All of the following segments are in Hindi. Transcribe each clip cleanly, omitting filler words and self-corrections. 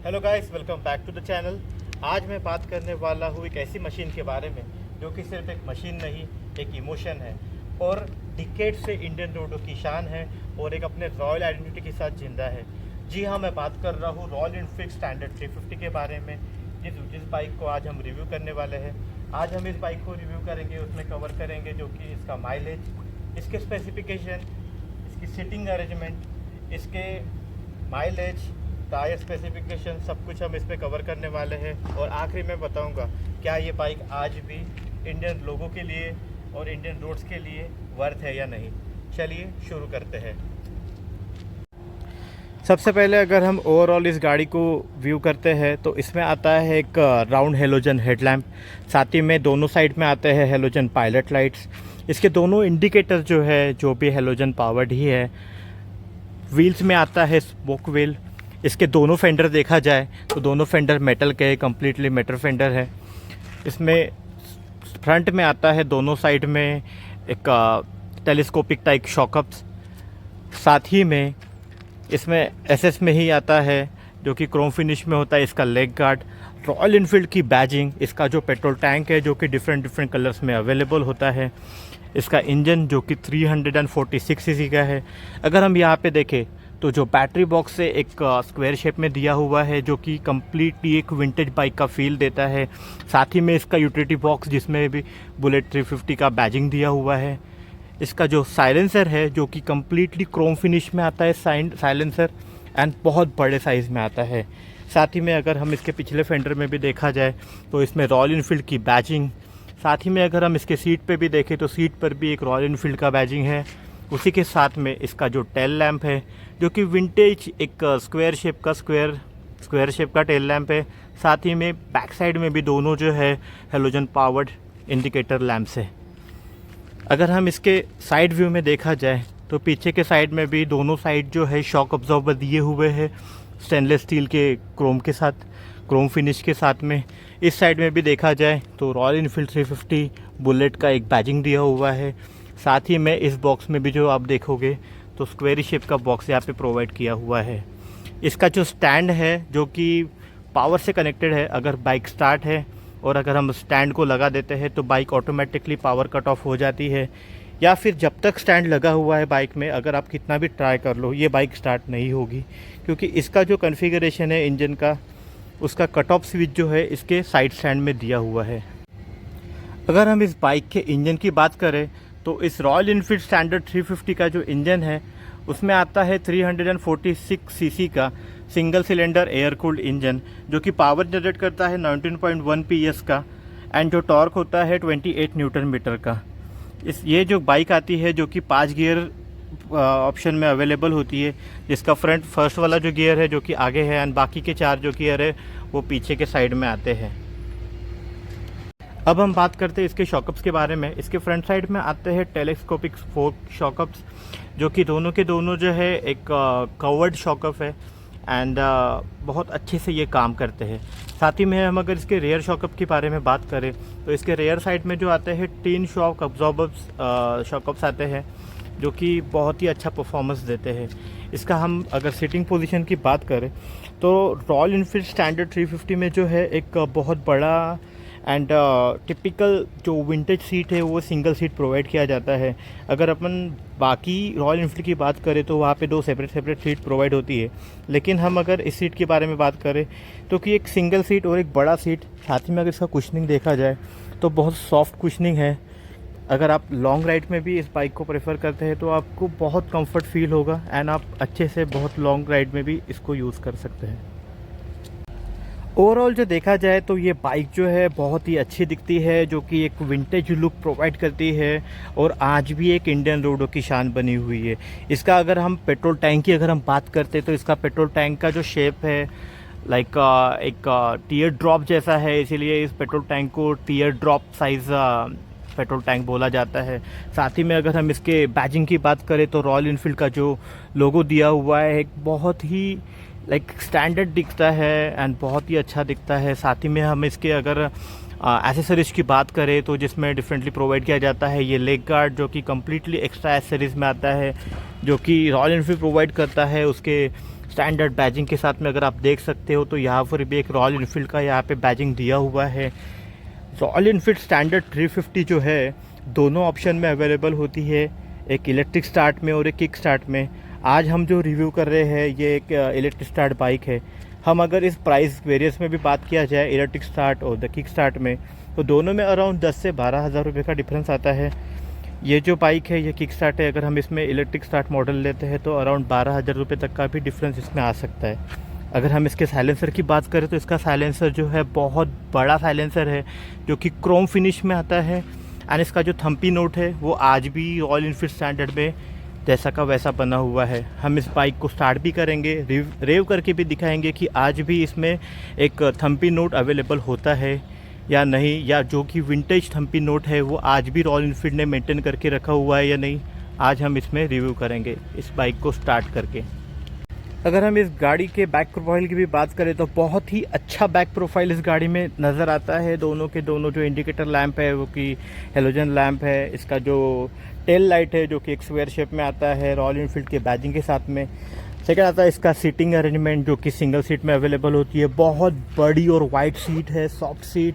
Hello guys, welcome back to the channel. आज मैं बात करने वाला हूँ एक ऐसी मशीन के बारे में जो कि सिर्फ एक मशीन नहीं, एक इमोशन है और डिकेड से इंडियन रोडों की शान है और एक अपने रॉयल आइडेंटिटी के साथ जिंदा है। जी हाँ, मैं बात कर रहा हूँ रॉयल एनफील्ड स्टैंडर्ड 350 के बारे में। जिस बाइक को आज हम रिव्यू करने वाले हैं। आज हम इस बाइक को रिव्यू करेंगे, उसमें कवर करेंगे जो कि इसका माइलेज, इसके स्पेसिफिकेशन, इसकी सीटिंग अरेंजमेंट, इसके माइलेज, टायर स्पेसिफिकेशन, सब कुछ हम इस पे कवर करने वाले हैं। और आखिरी में बताऊंगा क्या ये बाइक आज भी इंडियन लोगों के लिए और इंडियन रोड्स के लिए वर्थ है या नहीं। चलिए शुरू करते हैं। सबसे पहले अगर हम ओवरऑल इस गाड़ी को व्यू करते हैं तो इसमें आता है एक राउंड हेलोजन हेडलैम्प, साथ ही में दोनों साइड में आते हैं हेलोजन पायलट लाइट्स। इसके दोनों इंडिकेटर जो है जो भी हेलोजन पावर्ड ही है। व्हील्स में आता है स्पोक व्हील। इसके दोनों फेंडर देखा जाए तो दोनों फेंडर मेटल के, कम्प्लीटली मेटल फेंडर है। इसमें फ्रंट में आता है दोनों साइड में एक टेलीस्कोपिक टाइप शॉकअप्स, साथ ही में इसमें एसएस में ही आता है जो कि क्रोम फिनिश में होता है इसका लेग गार्ड। रॉयल इनफील्ड की बैजिंग, इसका जो पेट्रोल टैंक है जो कि डिफरेंट कलर्स में अवेलेबल होता है। इसका इंजन जो कि 346 सीसी का है। अगर हम यहाँ पे देखें तो जो बैटरी बॉक्स है एक स्क्वायर शेप में दिया हुआ है जो कि कम्प्लीटली एक विंटेज बाइक का फील देता है। साथ ही में इसका यूटिलिटी बॉक्स जिसमें भी बुलेट 350 का बैजिंग दिया हुआ है। इसका जो साइलेंसर है जो कि कम्प्लीटली क्रोम फिनिश में आता है साइलेंसर, एंड बहुत बड़े साइज़ में आता है। साथ ही में अगर हम इसके पिछले फेंडर में भी देखा जाए तो इसमें रॉयल इनफील्ड की बैजिंग, साथ ही में अगर हम इसके सीट पे भी देखें तो सीट पर भी एक रॉयल इनफील्ड का बैजिंग है। उसी के साथ में इसका जो टेल लैंप है जो कि विंटेज एक स्क्वायर शेप का टेल लैंप है। साथ ही में बैक साइड में भी दोनों जो है हेलोजन पावर्ड इंडिकेटर लैंप्स है। अगर हम इसके साइड व्यू में देखा जाए तो पीछे के साइड में भी दोनों साइड जो है शॉक अब्जॉर्बर दिए हुए हैं स्टेनलेस स्टील के क्रोम के साथ, क्रोम फिनिश के साथ में। इस साइड में भी देखा जाए तो रॉयल इनफील्ड 350 बुलेट का एक बैजिंग दिया हुआ है। साथ ही में इस बॉक्स में भी जो आप देखोगे तो स्क्वेयर शेप का बॉक्स यहाँ पे प्रोवाइड किया हुआ है। इसका जो स्टैंड है जो कि पावर से कनेक्टेड है। अगर बाइक स्टार्ट है और अगर हम स्टैंड को लगा देते हैं तो bike automatically power cut off हो जाती है, या फिर जब तक स्टैंड लगा हुआ है बाइक में अगर आप कितना भी ट्राई कर लो ये बाइक स्टार्ट नहीं होगी, क्योंकि इसका जो कॉन्फ़िगरेशन है इंजन का, उसका कट ऑफ स्विच जो है इसके साइड स्टैंड में दिया हुआ है। अगर हम इस बाइक के इंजन की बात करें तो इस रॉयल इनफील्ड स्टैंडर्ड 350 का जो इंजन है उसमें आता है 346 सीसी का single cylinder air cooled engine जो कि पावर जनरेट करता है 19.1 पीएस का, एंड जो टॉर्क होता है 28 न्यूटन मीटर का। ये जो बाइक आती है जो कि 5 गियर ऑप्शन में अवेलेबल होती है, जिसका फर्स्ट वाला जो गियर है जो कि आगे है, एंड बाकी के 4 जो गियर है वो पीछे के साइड में आते हैं। अब हम बात करते हैं इसके शॉकअप्स के बारे में। इसके फ्रंट साइड में आते हैं टेलीस्कोपिक फोक शॉकअप्स जो कि दोनों के दोनों जो है एक कवर्ड शॉकअप है, एंड बहुत अच्छे से ये काम करते हैं। साथ ही में हम अगर इसके रेयर शॉकअप के बारे में बात करें तो इसके रेयर साइड में जो आते हैं टिन शॉक अब्जॉर्बर्स शॉकअप्स आते हैं जो कि बहुत ही अच्छा परफॉर्मेंस देते हैं। इसका हम अगर सीटिंग पोजीशन की बात करें तो रॉयल इनफील्ड स्टैंडर्ड 350 में जो है एक बहुत बड़ा एंड टिपिकल जो विंटेज सीट है वो सिंगल सीट प्रोवाइड किया जाता है। अगर अपन बाकी रॉयल इनफील्ड की बात करें तो वहाँ पे 2 सेपरेट सीट प्रोवाइड होती है, लेकिन हम अगर इस सीट के बारे में बात करें तो कि एक सिंगल सीट और एक बड़ा सीट। साथ ही में अगर इसका कुशनिंग देखा जाए तो बहुत सॉफ्ट कुशनिंग है। अगर आप लॉन्ग राइड में भी इस बाइक को प्रेफर करते हैं तो आपको बहुत कंफर्ट फील होगा, एंड आप अच्छे से बहुत लॉन्ग राइड में भी इसको यूज़ कर सकते हैं। ओवरऑल जो देखा जाए तो ये बाइक जो है बहुत ही अच्छी दिखती है, जो कि एक विंटेज लुक प्रोवाइड करती है और आज भी एक इंडियन रोडों की शान बनी हुई है। इसका अगर हम पेट्रोल टैंक की अगर हम बात करते हैं तो इसका पेट्रोल टैंक का जो शेप है लाइक एक टीयर ड्रॉप जैसा है, इसीलिए इस पेट्रोल टैंक को tier drop size petrol tank बोला जाता है। साथ ही में अगर हम इसके बैजिंग की बात करें तो रॉयल इनफील्ड का जो लोगो दिया हुआ है एक बहुत ही लाइक स्टैंडर्ड दिखता है एंड बहुत ही अच्छा दिखता है। साथ ही में हम इसके अगर एसेसरीज की बात करें तो जिसमें डिफरेंटली प्रोवाइड किया जाता है ये लेग गार्ड जो कि कम्प्लीटली एक्स्ट्रा एसेसरीज में आता है, जो कि रॉयल इनफील्ड प्रोवाइड करता है। उसके स्टैंडर्ड बैजिंग के साथ में अगर आप देख सकते हो तो यहाँ पर भी एक रॉयल इनफील्ड का यहाँ पे बैजिंग दिया हुआ है। रॉयल इनफील्ड स्टैंडर्ड 350 जो है दोनों ऑप्शन में अवेलेबल होती है, एक इलेक्ट्रिक स्टार्ट में और एक किक स्टार्ट में। आज हम जो रिव्यू कर रहे हैं ये एक इलेक्ट्रिक स्टार्ट बाइक है। हम अगर इस प्राइस वेरियंस में भी बात किया जाए इलेक्ट्रिक स्टार्ट और द किक स्टार्ट में, तो दोनों में अराउंड 10 से 12 हज़ार रुपये का डिफरेंस आता है। ये जो बाइक है ये किक स्टार्ट है, अगर हम इसमें इलेक्ट्रिक स्टार्ट मॉडल लेते हैं तो अराउंड 12 हज़ार रुपये तक का भी डिफरेंस इसमें आ सकता है। अगर हम इसके साइलेंसर की बात करें तो इसका साइलेंसर जो है बहुत बड़ा साइलेंसर है जो कि क्रोम फिनिश में आता है। एंड इसका जो थम्पी नोट है वो आज भी रॉयल इनफील्ड स्टैंडर्ड में जैसा का वैसा बना हुआ है। हम इस बाइक को स्टार्ट भी करेंगे, रेव करके भी दिखाएंगे कि आज भी इसमें एक थम्पी नोट अवेलेबल होता है या नहीं, या जो कि विंटेज थम्पी नोट है वो आज भी रॉयल इनफील्ड ने मेंटेन करके रखा हुआ है या नहीं। आज हम इसमें रिव्यू करेंगे इस बाइक को स्टार्ट करके। अगर हम इस गाड़ी के बैक प्रोफाइल की भी बात करें तो बहुत ही अच्छा बैक प्रोफाइल इस गाड़ी में नज़र आता है। दोनों के दोनों जो इंडिकेटर लैंप है वो कि हेलोजन लैंप है। इसका जो टेल लाइट है जो कि एक स्क्वायर शेप में आता है रॉयल इनफील्ड के बैजिंग के साथ में। सेकंड आता है इसका सीटिंग अरेंजमेंट जो कि सिंगल सीट में अवेलेबल होती है। बहुत बड़ी और वाइड सीट है, सॉफ्ट सीट।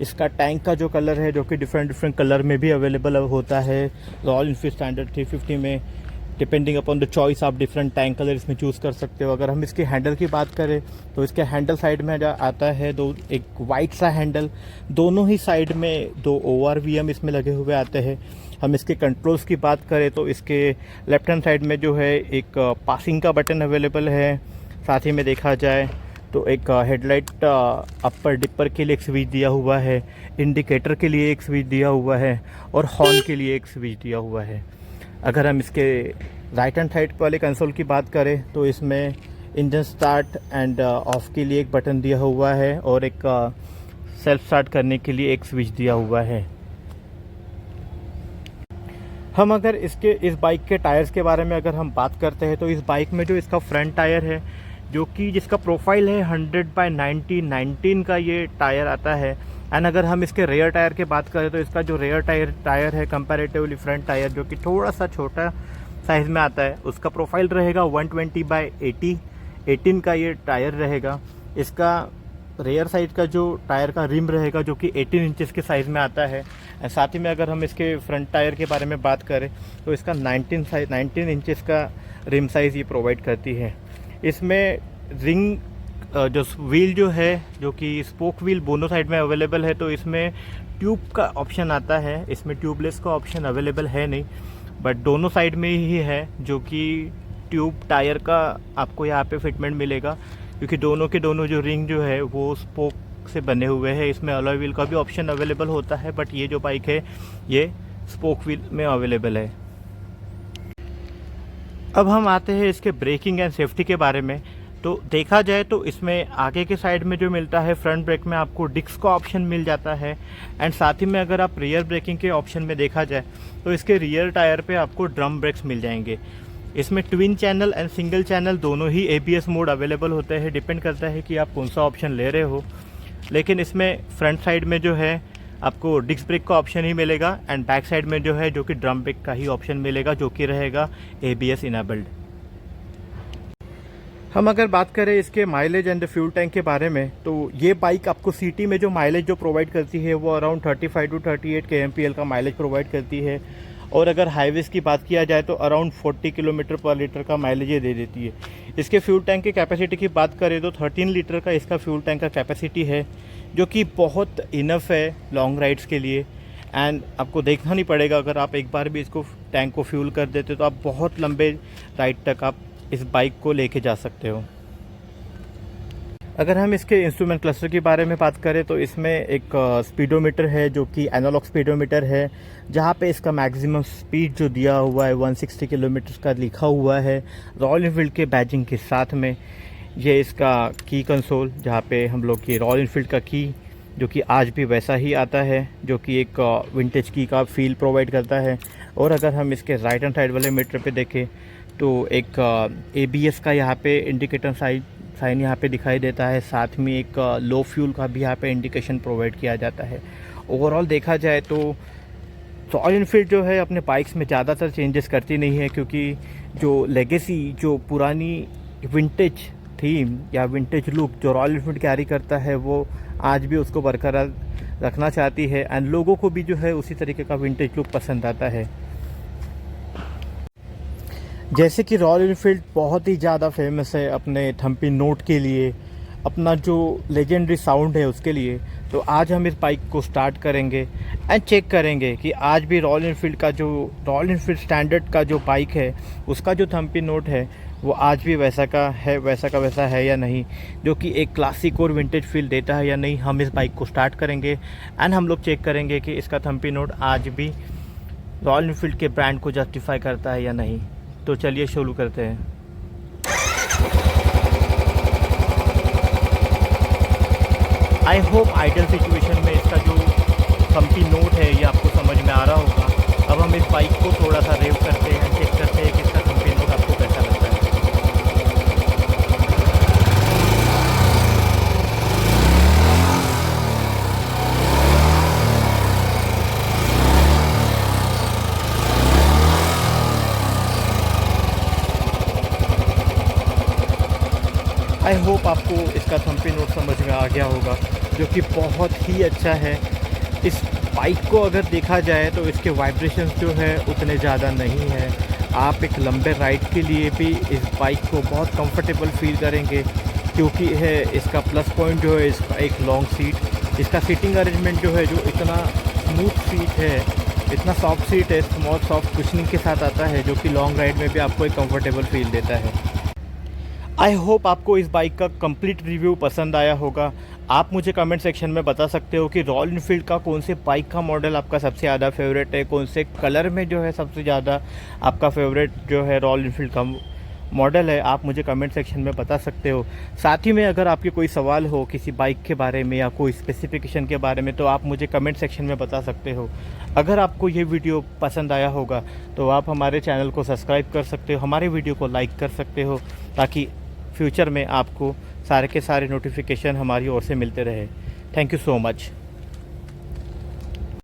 इसका टैंक का जो कलर है जो कि डिफरेंट कलर में भी अवेलेबल होता है रॉयल इनफील्ड स्टैंडर्ड 350 में। डिपेंडिंग अपॉन द चॉइस आप डिफरेंट टैंक कलर इसमें चूज़ कर सकते हो। अगर हम इसके हैंडल की बात करें तो इसके हैंडल साइड में आता है एक वाइट सा हैंडल। दोनों ही साइड में 2 ORVM इसमें लगे हुए आते हैं। हम इसके कंट्रोल्स की बात करें तो इसके लेफ्ट हैंड साइड में जो है एक पासिंग का बटन अवेलेबल है। साथ ही में देखा जाए तो एक हेडलाइट अपर डिपर के लिए एक स्विच दिया हुआ है, इंडिकेटर के लिए एक स्विच दिया हुआ है और हॉर्न के लिए एक स्विच दिया हुआ है। अगर हम इसके राइट हैंड साइड वाले कंसोल की बात करें तो इसमें इंजन स्टार्ट एंड ऑफ के लिए एक बटन दिया हुआ है और एक सेल्फ स्टार्ट करने के लिए एक स्विच दिया हुआ है। हम अगर इस बाइक के टायर्स के बारे में अगर हम बात करते हैं तो इस बाइक में जो इसका फ्रंट टायर है जो कि जिसका प्रोफाइल है 100/90 का ये टायर आता है। एंड अगर हम इसके रेयर टायर की बात करें तो इसका जो रेयर टायर है कंपैरेटिवली फ्रंट टायर जो कि थोड़ा सा छोटा साइज़ में आता है उसका प्रोफाइल रहेगा 120/18 का ये टायर रहेगा। इसका रेयर साइड का जो टायर का रिम रहेगा जो कि 18 इंचेस के साइज़ में आता है। साथ ही में अगर हम इसके फ्रंट टायर के बारे में बात करें तो इसका 19 इंचेस का रिम साइज़ ये प्रोवाइड करती है। इसमें रिंग जो व्हील जो है जो कि स्पोक व्हील दोनों साइड में अवेलेबल है, तो इसमें ट्यूब का ऑप्शन आता है। इसमें ट्यूबलेस का ऑप्शन अवेलेबल है नहीं, बट दोनों साइड में ही है जो कि ट्यूब टायर का आपको यहाँ पे फिटमेंट मिलेगा, क्योंकि दोनों के दोनों जो रिंग जो है वो स्पोक से बने हुए हैं। इसमें अलॉय व्हील का भी ऑप्शन अवेलेबल होता है, बट ये जो बाइक है ये स्पोक व्हील में अवेलेबल है। अब हम आते हैं इसके ब्रेकिंग एंड सेफ्टी के बारे में। तो देखा जाए तो इसमें आगे के साइड में जो मिलता है फ्रंट ब्रेक में आपको डिस्क का ऑप्शन मिल जाता है। एंड साथ ही में अगर आप रियर ब्रेकिंग के ऑप्शन में देखा जाए तो इसके रियर टायर पे आपको ड्रम ब्रेक्स मिल जाएंगे। इसमें twin channel and single channel दोनों ही ABS मोड अवेलेबल होते हैं, डिपेंड करता है कि आप कौन सा ऑप्शन ले रहे हो। लेकिन इसमें फ्रंट साइड में जो है आपको डिस्क ब्रेक का ऑप्शन ही मिलेगा एंड बैक साइड में जो है जो कि ड्रम ब्रेक का ही ऑप्शन मिलेगा जो कि रहेगा ABS इनेबल्ड। हम अगर बात करें इसके माइलेज एंड फ्यूल टैंक के बारे में तो ये बाइक आपको सिटी में जो माइलेज जो प्रोवाइड करती है वो अराउंड 35 to 38 kmpl का माइलेज प्रोवाइड करती है। और अगर हाईवेज़ की बात किया जाए तो अराउंड 40 km/लीटर का माइलेज ये दे देती है। इसके फ्यूल टैंक की कैपेसिटी की बात करें तो 13 लीटर का इसका फ्यूल टैंक का कैपेसिटी है, जो कि बहुत इनफ है लॉन्ग राइड्स के लिए। एंड आपको देखना नहीं पड़ेगा, अगर आप एक बार भी इसको टैंक को फ्यूल कर देते तो आप बहुत लंबे राइड तक आप इस बाइक को लेके जा सकते हो। अगर हम इसके इंस्ट्रूमेंट क्लस्टर के बारे में बात करें तो इसमें एक स्पीडोमीटर है जो कि एनालॉग स्पीडोमीटर है, जहाँ पे इसका मैक्सिमम स्पीड जो दिया हुआ है 160 किलोमीटर का लिखा हुआ है रॉयल इनफील्ड के बैजिंग के साथ में। ये इसका की कंसोल जहाँ पे हम लोग ये रॉयल इनफील्ड का की जो कि आज भी वैसा ही आता है, जो कि एक विंटेज की का फील प्रोवाइड करता है। और अगर हम इसके राइट हैंड साइड वाले मीटर पे देखें तो एक ABS का यहाँ पे इंडिकेटर साइन यहाँ पे दिखाई देता है, साथ में एक लो फ्यूल का भी यहाँ पे इंडिकेशन प्रोवाइड किया जाता है। ओवरऑल देखा जाए तो रॉयल इनफील्ड जो है अपने बाइक्स में ज़्यादातर चेंजेस करती नहीं है, क्योंकि जो लेगेसी जो पुरानी विंटेज थीम या विंटेज लुक जो रॉयल एनफील्ड कैरी करता है वो आज भी उसको बरकरार रखना चाहती है एंड लोगों को भी जो है उसी तरीके का विंटेज लुक पसंद आता है। जैसे कि रॉयल एनफील्ड बहुत ही ज़्यादा फेमस है अपने थम्पी नोट के लिए, अपना जो लेजेंडरी साउंड है उसके लिए, तो आज हम इस बाइक को स्टार्ट करेंगे एंड चेक करेंगे कि आज भी रॉयल एनफील्ड स्टैंडर्ड का जो बाइक है उसका जो थम्पी नोट है वो आज भी वैसा का वैसा है या नहीं, जो कि एक क्लासिक और विंटेज फील देता है या नहीं। हम इस बाइक को स्टार्ट करेंगे एंड हम लोग चेक करेंगे कि इसका थम्पी नोट आज भी रॉयल एनफील्ड के ब्रांड को जस्टिफाई करता है या नहीं। तो चलिए शुरू करते हैं। आई होप आइडियल सिचुएशन में इसका जो थम्पी नोट है ये आपको समझ में आ रहा होगा। अब हम इस बाइक को थोड़ा सा रेव करते हैं, चेक करते हैं कि इसका थम्पी नोट आपको कैसा लगता है। आई होप आपको इसका थम्पी नोट समझ में आ गया होगा, जो कि बहुत ही अच्छा है। इस बाइक को अगर देखा जाए तो इसके वाइब्रेशंस जो है उतने ज़्यादा नहीं है। आप एक लंबे राइड के लिए भी इस बाइक को बहुत कंफर्टेबल फील करेंगे, क्योंकि है इसका प्लस पॉइंट जो है इसका एक लॉन्ग सीट, इसका सीटिंग अरेंजमेंट जो है जो इतना स्मूथ सीट है, इतना सॉफ्ट सीट है, स्मॉल सॉफ्ट कुशनिंग के साथ आता है, जो कि लॉन्ग राइड में भी आपको एक कंफर्टेबल फील देता है। आई होप आपको इस बाइक का कंप्लीट रिव्यू पसंद आया होगा। आप मुझे कमेंट सेक्शन में बता सकते हो कि रॉयल एनफील्ड का कौन से बाइक का मॉडल आपका सबसे ज़्यादा फेवरेट है, कौन से कलर में जो है सबसे ज़्यादा आपका फेवरेट जो है रॉयल एनफील्ड का मॉडल है। आप मुझे कमेंट सेक्शन में बता सकते हो। साथ ही में अगर आपके कोई सवाल हो किसी बाइक के बारे में या कोई स्पेसिफिकेशन के बारे में, तो आप मुझे कमेंट सेक्शन में बता सकते हो। अगर आपको ये वीडियो पसंद आया होगा तो आप हमारे चैनल को सब्सक्राइब कर सकते हो, हमारे वीडियो को लाइक कर सकते हो, ताकि फ्यूचर में आपको सारे के सारे नोटिफिकेशन हमारी ओर से मिलते रहे। Thank you so much.